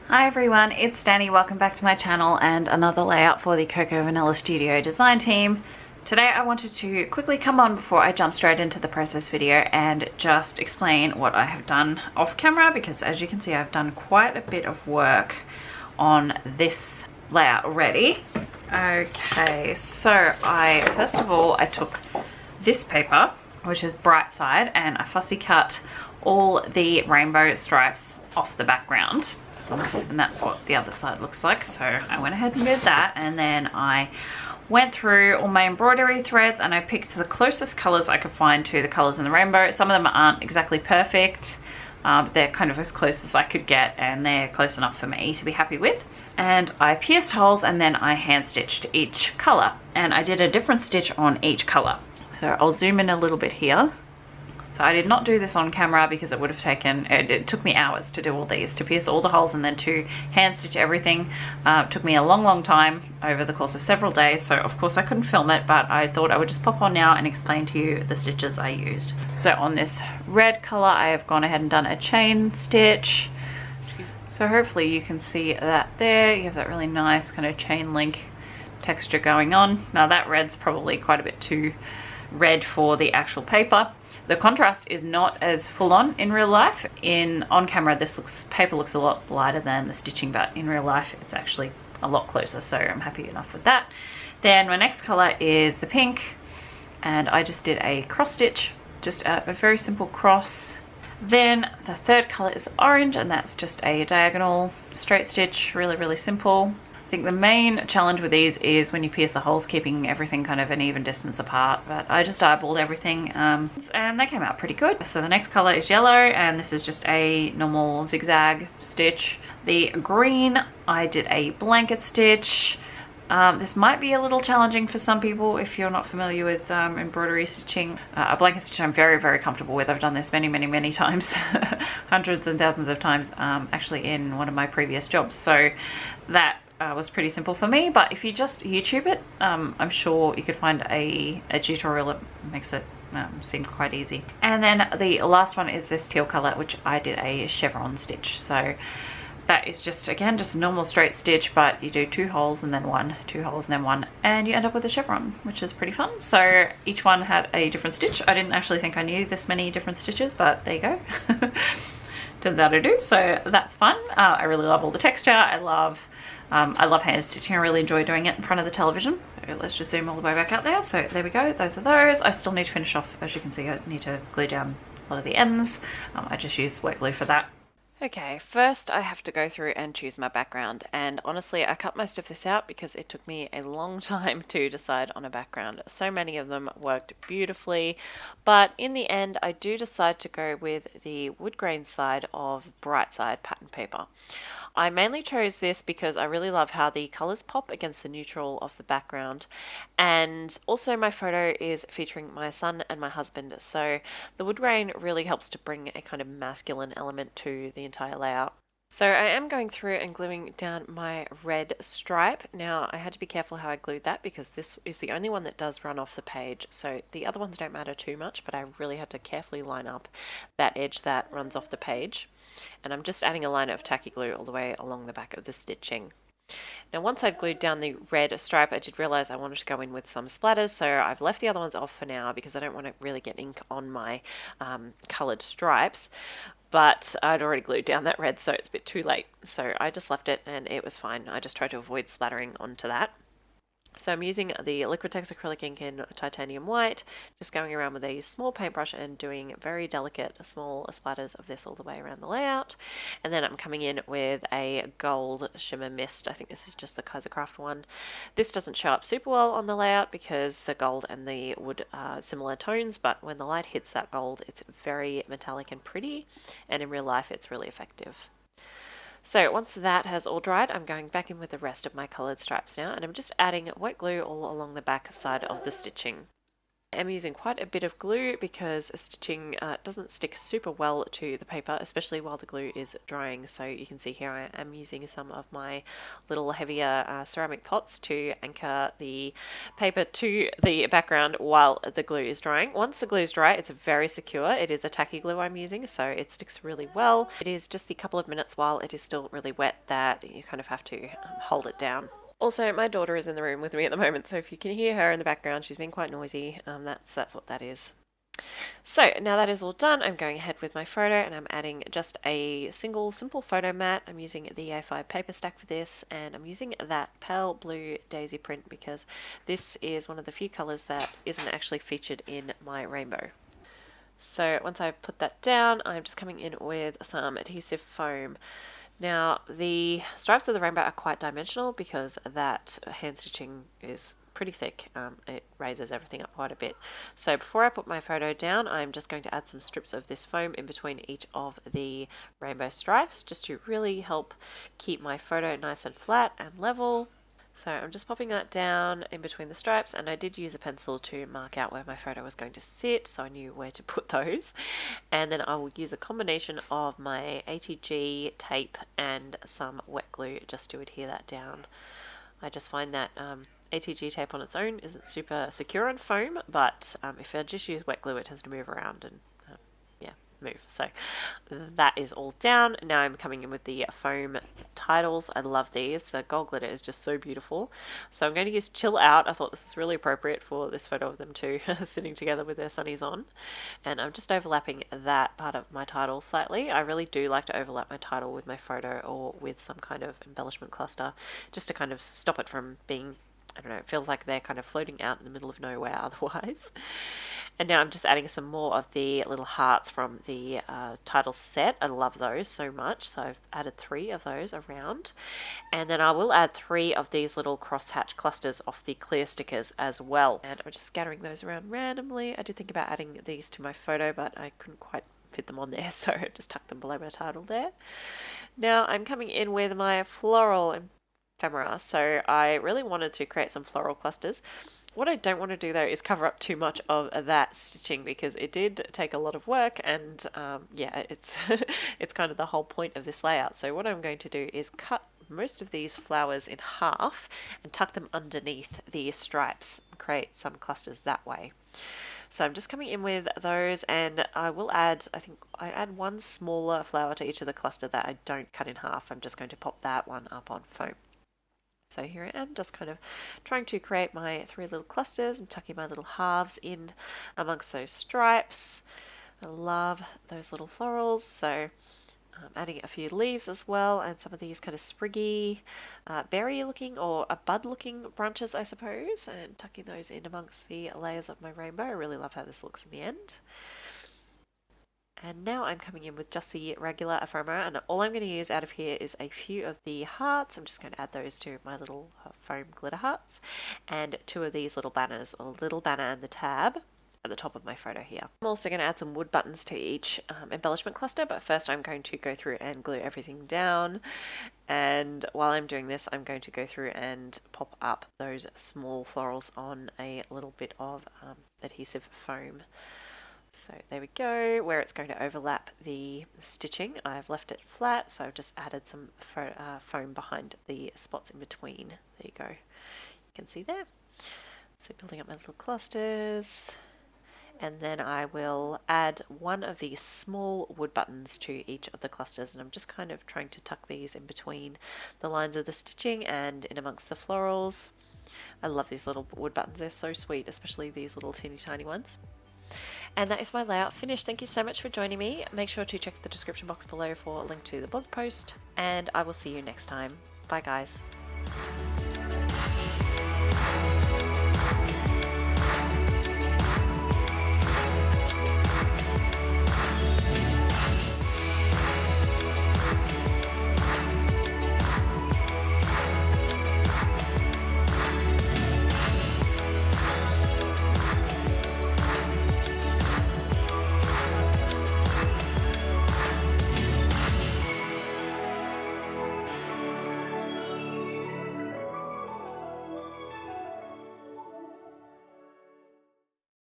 Hi everyone, it's Danny. Welcome back to my channel and another layout for the Cocoa Vanilla Studio design team. Today I wanted to quickly come on before I jump straight into the process video and just explain what I have done off camera, because as you can see I've done quite a bit of work on this layout already. Okay, so first of all I took this paper, which is Bright Side, and I fussy cut all the rainbow stripes off the background. And that's what the other side looks like. So I went ahead and did that, and then I went through all my embroidery threads and I picked the closest colors I could find to the colors in the rainbow. Some of them aren't exactly perfect, but they're kind of as close as I could get, and they're close enough for me to be happy with. And I pierced holes and then I hand stitched each color, and I did a different stitch on each color. So I'll zoom in a little bit here. So I did not do this on camera because it would have taken, it took me hours to do all these, to pierce all the holes and then to hand stitch everything. It took me a long time over the course of several days, so of course I couldn't film it, but I thought I would just pop on now and explain to you the stitches I used. So on this red color I have gone ahead and done a chain stitch. So hopefully you can see that there. You have that really nice kind of chain link texture going on. Now that red's probably quite a bit too red for the actual paper. The contrast is not as full on in real life. On camera this paper looks a lot lighter than the stitching, but in real life it's actually a lot closer, so I'm happy enough with that. Then my next color is the pink, and I just did a cross stitch, just a very simple cross. Then the third color is orange, and that's just a diagonal straight stitch, really simple. I think the main challenge with these is when you pierce the holes, keeping everything kind of an even distance apart, but I just eyeballed everything and they came out pretty good. So the next color is yellow, and this is just a normal zigzag stitch. The green, I did a blanket stitch. This might be a little challenging for some people if you're not familiar with embroidery stitching. A blanket stitch I'm very comfortable with. I've done this many times, hundreds and thousands of times, actually in one of my previous jobs. So that was pretty simple for me, but if you just YouTube it, I'm sure you could find a tutorial that makes it seem quite easy. And then the last one is this teal color, which I did a chevron stitch. So that is just, again, just a normal straight stitch, but you do 2 holes and then 1, 2 holes and then 1, and you end up with a chevron, which is pretty fun. So each one had a different stitch. I didn't actually think I knew this many different stitches, but there you go. Turns out I do, so that's fun. I really love all the texture. I love hand stitching. I really enjoy doing it in front of the television. So let's just zoom all the way back out there. So there we go, those are those. I still need to finish off, as you can see, I need to glue down a lot of the ends. I just use wet glue for that. Okay, first I have to go through and choose my background, and honestly I cut most of this out because it took me a long time to decide on a background. So many of them worked beautifully, but in the end I do decide to go with the wood grain side of Bright Side pattern paper. I mainly chose this because I really love how the colours pop against the neutral of the background, and also my photo is featuring my son and my husband, so the wood grain really helps to bring a kind of masculine element to the entire layout. So I am going through and gluing down my red stripe. Now I had to be careful how I glued that because this is the only one that does run off the page, so the other ones don't matter too much, but I really had to carefully line up that edge that runs off the page. And I'm just adding a line of tacky glue all the way along the back of the stitching. Now once I'd glued down the red stripe, I did realise I wanted to go in with some splatters, so I've left the other ones off for now because I don't want to really get ink on my coloured stripes. But I'd already glued down that red, so it's a bit too late. So I just left it and it was fine. I just tried to avoid splattering onto that. So I'm using the Liquitex acrylic ink in titanium white, just going around with a small paintbrush and doing very delicate small splatters of this all the way around the layout. And then I'm coming in with a gold shimmer mist. I think this is just the Kaisercraft one. This doesn't show up super well on the layout because the gold and the wood are similar tones, but when the light hits that gold, it's very metallic and pretty, and in real life it's really effective. So once that has all dried, I'm going back in with the rest of my coloured stripes now, and I'm just adding wet glue all along the back side of the stitching. I'm using quite a bit of glue because stitching doesn't stick super well to the paper, especially while the glue is drying. So you can see here I am using some of my little heavier ceramic pots to anchor the paper to the background while the glue is drying. Once the glue is dry, it's very secure. It is a tacky glue I'm using, so it sticks really well. It is just the couple of minutes while it is still really wet that you kind of have to hold it down. Also, my daughter is in the room with me at the moment, so if you can hear her in the background, she's being quite noisy. That's what that is. So now that is all done, I'm going ahead with my photo and I'm adding just a single simple photo mat. I'm using the A5 paper stack for this, and I'm using that pale blue daisy print because this is one of the few colours that isn't actually featured in my rainbow. So once I've put that down, I'm just coming in with some adhesive foam. Now, the stripes of the rainbow are quite dimensional because that hand stitching is pretty thick. It raises everything up quite a bit. So before I put my photo down, I'm just going to add some strips of this foam in between each of the rainbow stripes just to really help keep my photo nice and flat and level. So I'm just popping that down in between the stripes, and I did use a pencil to mark out where my photo was going to sit so I knew where to put those. And then I will use a combination of my ATG tape and some wet glue just to adhere that down. I just find that ATG tape on its own isn't super secure on foam, but if I just use wet glue it tends to move around and move. So that is all down. Now I'm coming in with the foam titles. I love these. The gold glitter is just so beautiful. So I'm going to use Chill Out. I thought this was really appropriate for this photo of them two sitting together with their sunnies on. And I'm just overlapping that part of my title slightly. I really do like to overlap my title with my photo or with some kind of embellishment cluster just to kind of stop it from being, I don't know, it feels like they're kind of floating out in the middle of nowhere otherwise. And now I'm just adding some more of the little hearts from the title set. I love those so much, so I've added 3 of those around. And then I will add 3 of these little crosshatch clusters off the clear stickers as well. And I'm just scattering those around randomly. I did think about adding these to my photo, but I couldn't quite fit them on there, so I just tucked them below my title there. Now I'm coming in with my floral ephemera, so I really wanted to create some floral clusters. What I don't want to do though is cover up too much of that stitching because it did take a lot of work, and yeah, it's it's kind of the whole point of this layout. So what I'm going to do is cut most of these flowers in half and tuck them underneath the stripes, create some clusters that way. So I'm just coming in with those, and I will add, I think I add one smaller flower to each of the cluster that I don't cut in half. I'm just going to pop that one up on foam. So here I am, just kind of trying to create my 3 little clusters and tucking my little halves in amongst those stripes. I love those little florals, so adding a few leaves as well, and some of these kind of spriggy, berry looking or a bud looking branches, I suppose, and tucking those in amongst the layers of my rainbow. I really love how this looks in the end. And now I'm coming in with just the regular ephemera, and all I'm going to use out of here is a few of the hearts. I'm just going to add those to my little foam glitter hearts, and 2 of these little banners, a little banner and the tab at the top of my photo here. I'm also going to add some wood buttons to each embellishment cluster, but first I'm going to go through and glue everything down. And while I'm doing this, I'm going to go through and pop up those small florals on a little bit of adhesive foam. So there we go, where it's going to overlap the stitching. I've left it flat, so I've just added some foam behind the spots in between. There you go. You can see there. So building up my little clusters. And then I will add one of these small wood buttons to each of the clusters, and I'm just kind of trying to tuck these in between the lines of the stitching and in amongst the florals. I love these little wood buttons, they're so sweet, especially these little teeny tiny ones. And that is my layout finished. Thank you so much for joining me. Make sure to check the description box below for a link to the blog post, and I will see you next time. Bye guys.